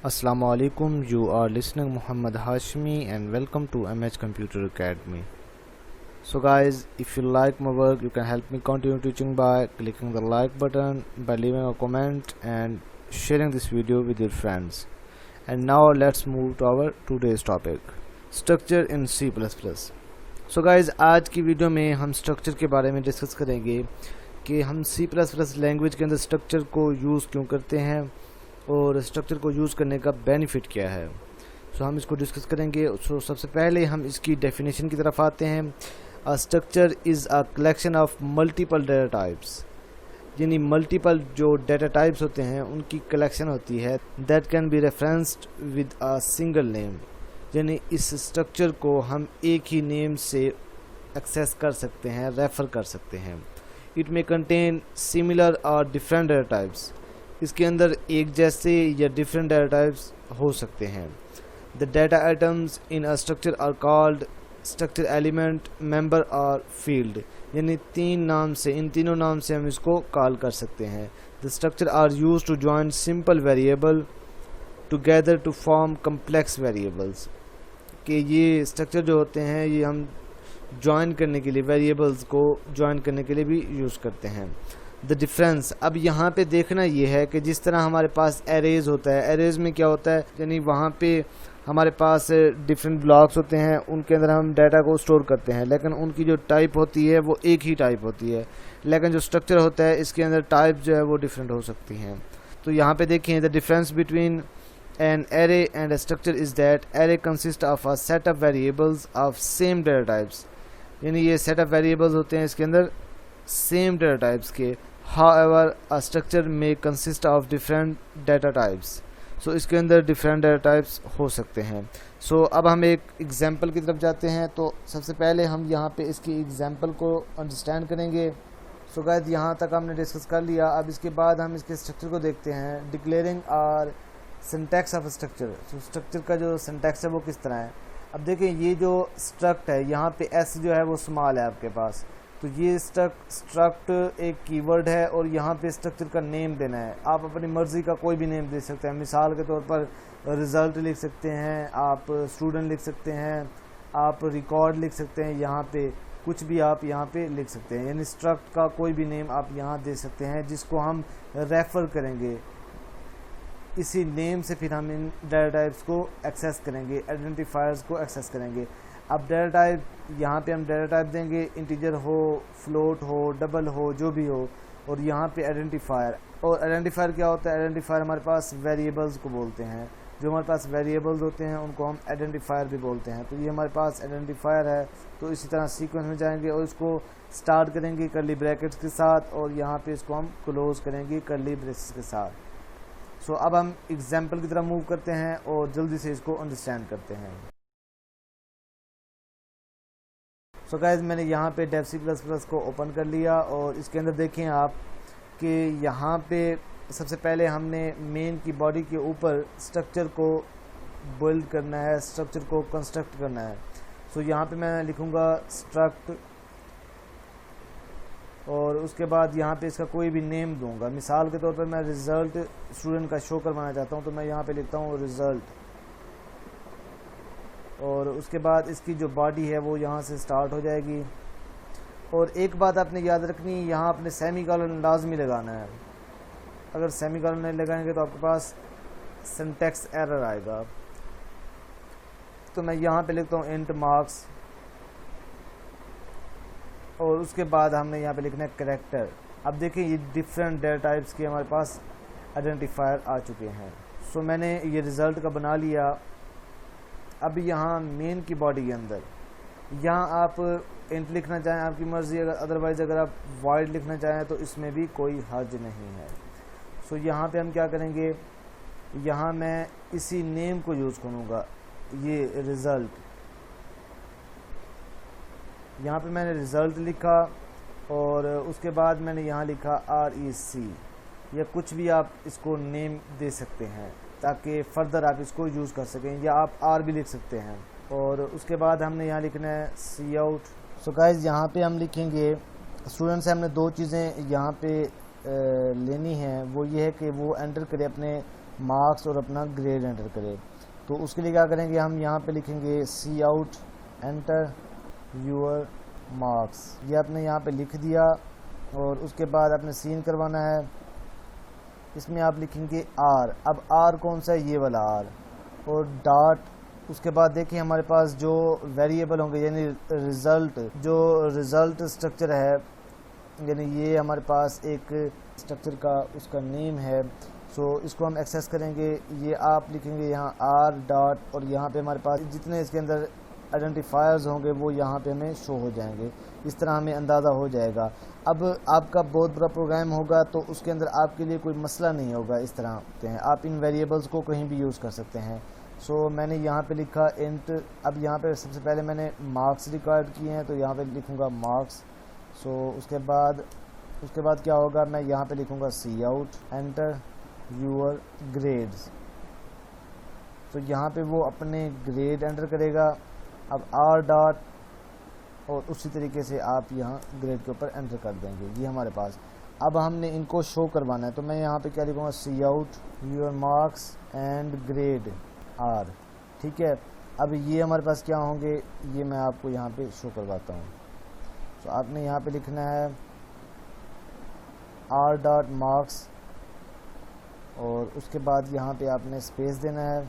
Assalamu alaikum. You are listening Muhammad Hashmi and welcome to MH Computer Academy. So guys, if you like my work, you can help me continue teaching by clicking the like button, by leaving a comment and sharing this video with your friends. And now let's move to our today's topic, structure in C++. So guys, आज की video में हम structure के बारे में discuss करेंगे कि हम C++ लैंग्वेज के अंदर स्ट्रक्चर को यूज़ क्यों करते हैं और स्ट्रक्चर को यूज़ करने का बेनिफिट क्या है। हम इसको डिस्कस करेंगे। सबसे पहले हम इसकी डेफिनेशन की तरफ आते हैं। A structure is a collection of multiple data types, यानी मल्टीपल जो डेटा टाइप्स होते हैं उनकी कलेक्शन होती है। That can be referenced with a single name, यानी इस स्ट्रक्चर को हम एक ही नेम से एक्सेस कर सकते हैं, रेफ़र कर सकते हैं। इट मे कंटेन सिमिलर और डिफरेंट डेटा टाइप्स, इसके अंदर एक जैसे या डिफरेंट डेटा टाइप्स हो सकते हैं। The data items in a structure are called structure element, member और फील्ड, यानी इन तीनों नाम से हम इसको कॉल कर सकते हैं। The structure are use to join simple variable together to form complex variables, कि ये स्ट्रक्चर जो होते हैं ये हम जॉइन करने के लिए, वेरिएबल्स को जॉइन करने के लिए भी यूज़ करते हैं। द डिफरेंस, अब यहाँ पे देखना ये है कि जिस तरह हमारे पास एरेज होता है, एरेज में क्या होता है, यानी वहाँ पे हमारे पास डिफरेंट ब्लॉक्स होते हैं, उनके अंदर हम डाटा को स्टोर करते हैं, लेकिन उनकी जो टाइप होती है वो एक ही टाइप होती है। लेकिन जो स्ट्रक्चर होता है इसके अंदर टाइप जो है वो डिफरेंट हो सकती हैं। तो यहाँ पे देखें, the difference between an array and a structure is that array consist of a set of variables of same data types, यानी ये सेट ऑफ वेरिएबल्स होते हैं इसके अंदर सेम डेटा टाइप्स के। However, a structure may consist of different data types. So इसके अंदर different data types हो सकते हैं। So अब हम एक एग्जाम्पल की तरफ जाते हैं। तो सबसे पहले हम यहाँ पे इसकी एग्जाम्पल को अंडरस्टैंड करेंगे। सो गाइस, यहाँ तक हमने डिस्कस कर लिया। अब इसके बाद हम इसके स्ट्रक्चर को देखते हैं। डिक्लेयरिंग और syntax of structure. So structure का जो सिंटैक्स है वो किस तरह है। अब देखें, ये जो स्ट्रक्ट है यहाँ पे एस जो है वो स्मॉल है आपके पास, तो ये स्ट्रक्ट एक कीवर्ड है और यहाँ पे स्ट्रक्चर का नेम देना है। आप अपनी मर्ज़ी का कोई भी नेम दे सकते हैं। मिसाल के तौर पर रिज़ल्ट लिख सकते हैं, आप स्टूडेंट लिख सकते हैं, आप रिकॉर्ड लिख सकते हैं, यहाँ पे कुछ भी आप यहाँ पे लिख सकते हैं। यानी स्ट्रक्ट का कोई भी नेम आप यहाँ दे सकते हैं जिसको हम रेफ़र करेंगे। इसी नेम से फिर हम इन डेटा टाइप्स को एक्सेस करेंगे, आइडेंटिफायर्स को एक्सेस करेंगे। अब डेटा टाइप, यहाँ पे हम डेटा टाइप देंगे, इंटीजर हो, फ्लोट हो, डबल हो, जो भी हो, और यहाँ पे आइडेंटिफायर। और आइडेंटिफायर क्या होता है? आइडेंटिफायर हमारे पास वेरिएबल्स को बोलते हैं। जो हमारे पास वेरिएबल्स होते हैं उनको हम आइडेंटिफायर भी बोलते हैं। तो ये हमारे पास आइडेंटिफायर है। तो इसी तरह सीक्वेंस में जाएंगे और इसको स्टार्ट करेंगे कर्ली ब्रैकेट्स के साथ, और यहाँ पे इसको हम क्लोज करेंगे कर्ली ब्रेसेस के साथ। सो अब हम एग्जाम्पल की तरफ मूव करते हैं और जल्दी से इसको अंडरस्टैंड करते हैं। सो गाइस, मैंने यहाँ पे डेव C++ को ओपन कर लिया और इसके अंदर देखें आप कि यहाँ पे सबसे पहले हमने मेन की बॉडी के ऊपर स्ट्रक्चर को बिल्ड करना है, स्ट्रक्चर को कंस्ट्रक्ट करना है। सो यहाँ पे मैं लिखूँगा स्ट्रक्ट, और उसके बाद यहाँ पे इसका कोई भी नेम दूंगा। मिसाल के तौर पर मैं रिज़ल्ट स्टूडेंट का शो करवाना चाहता हूँ, तो मैं यहाँ पे लिखता हूँ रिज़ल्ट, और उसके बाद इसकी जो बॉडी है वो यहाँ से स्टार्ट हो जाएगी। और एक बात आपने याद रखनी, यहाँ आपने सेमी कॉलन लाजमी लगाना है। अगर सेमी कॉलन नहीं लगाएंगे तो आपके पास सिंटैक्स एरर आएगा। तो मैं यहाँ पे लिखता हूँ इंट मार्क्स, और उसके बाद हमने यहाँ पे लिखना है कैरेक्टर। अब देखिए, ये डिफरेंट डेटा टाइप्स के हमारे पास आइडेंटिफायर आ चुके हैं। सो मैंने ये रिज़ल्ट का बना लिया। अब यहाँ मेन की बॉडी के अंदर यहाँ आप इंट लिखना चाहें आपकी मर्ज़ी, अदरवाइज़ अगर आप वॉइड लिखना चाहें तो इसमें भी कोई हर्ज नहीं है। सो यहाँ पे हम क्या करेंगे, यहाँ मैं इसी नेम को यूज़ करूँगा, ये रिज़ल्ट। यहाँ पे मैंने रिज़ल्ट लिखा और उसके बाद मैंने यहाँ लिखा REC, या कुछ भी आप इसको नेम दे सकते हैं ताकि फर्दर आप इसको यूज़ कर सकें, या आप R भी लिख सकते हैं। और उसके बाद हमने यहाँ लिखना है Cout। सो गाइस, यहाँ पे हम लिखेंगे, स्टूडेंट से हमने दो चीज़ें यहाँ पे लेनी हैं। वो ये है कि वो एंटर करे अपने مارکس اور اپنا گریڈ انٹر کرے. تو اس کے لیے کیا کریں گے, ہم یہاں پہ لکھیں گے C out enter your marks. یہ آپ نے یہاں پہ لکھ دیا, اور اس کے بعد آپ نے سین کروانا ہے. اس میں آپ لکھیں گے آر. اب آر کون سا ہے, یہ والا آر, اور ڈاٹ. اس کے بعد دیکھیں ہمارے پاس جو ویریبل ہوں گے, یعنی رزلٹ, جو رزلٹ اسٹرکچر ہے, یعنی یہ ہمارے پاس ایک اسٹرکچر کا اس کا نیم ہے. سو اس کو ہم ایکسیس کریں گے. یہ آپ لکھیں گے یہاں آر ڈاٹ, اور یہاں پہ ہمارے پاس جتنے اس کے اندر آئیڈینٹیفائرز ہوں گے وہ یہاں پہ ہمیں شو ہو جائیں گے. اس طرح ہمیں اندازہ ہو جائے گا. اب آپ کا بہت بڑا پروگرام ہوگا تو اس کے اندر آپ کے لیے کوئی مسئلہ نہیں ہوگا. اس طرح ہیں آپ ان ویریبلز کو کہیں بھی یوز کر سکتے ہیں. سو میں نے یہاں پہ لکھا انٹ. اب یہاں پہ سب سے پہلے میں نے مارکس ریکارڈ کیے ہیں, تو یہاں پہ لکھوں گا مارکس. سو اس کے بعد کیا ہوگا, میں یہاں پہ لکھوں گا see out enter your grades. تو یہاں پہ وہ اپنے گریڈ انٹر کرے گا. اب آر ڈاٹ, اور اسی طریقے سے آپ یہاں گریڈ کے اوپر انٹر کر دیں گے. یہ ہمارے پاس اب ہم نے ان کو شو کروانا ہے, تو میں یہاں پہ کیا لکھوں گا, see out your marks and grade are. ٹھیک ہے. اب یہ ہمارے پاس کیا ہوں گے, یہ میں آپ کو یہاں پہ شو کرواتا ہوں. تو آپ نے یہاں پہ لکھنا ہے آر ڈاٹ مارکس, اور اس کے بعد یہاں پہ آپ نے اسپیس دینا ہے,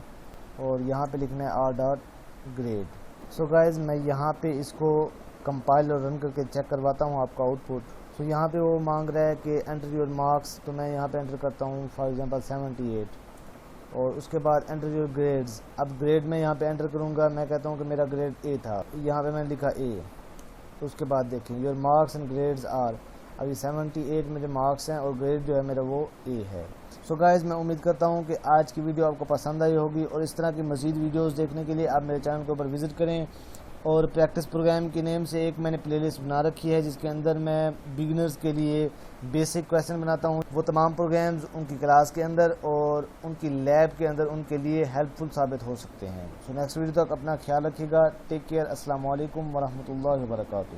اور یہاں پہ لکھنا ہے R dot grade. So guys میں یہاں پہ اس کو کمپائل اور رن کر کے چیک کرواتا ہوں آپ کا آؤٹ پٹ. سو یہاں پہ وہ مانگ رہا ہے کہ انٹر یور مارکس, تو میں یہاں پہ انٹر کرتا ہوں فار ایگزامپل 78, اور اس کے بعد انٹر یور گریڈز. اب گریڈ میں یہاں پہ انٹر کروں گا, میں کہتا ہوں کہ میرا گریڈ اے تھا, یہاں پہ میں نے لکھا اے. تو اس کے بعد دیکھیں your marks and grades are. ابھی 78 میرے مارکس ہیں, اور گریڈ جو ہے میرا وہ اے ہے. سو گائز میں امید کرتا ہوں کہ آج کی ویڈیو آپ کو پسند آئی ہوگی, اور اس طرح کی مزید ویڈیوز دیکھنے کے لیے آپ میرے چینل کے اوپر وزٹ کریں. اور پریکٹس پروگرام کے نیم سے ایک میں نے پلے لسٹ بنا رکھی ہے, جس کے اندر میں بگنرز کے لیے بیسک کویسچن بناتا ہوں. وہ تمام پروگرامز ان کی کلاس کے اندر اور ان کی لیب کے اندر ان کے لیے ہیلپ فل ثابت ہو سکتے ہیں. سو نیکسٹ ویڈیو تک اپنا خیال رکھیے گا. Take care. السلام علیکم ورحمۃ اللہ وبرکاتہ.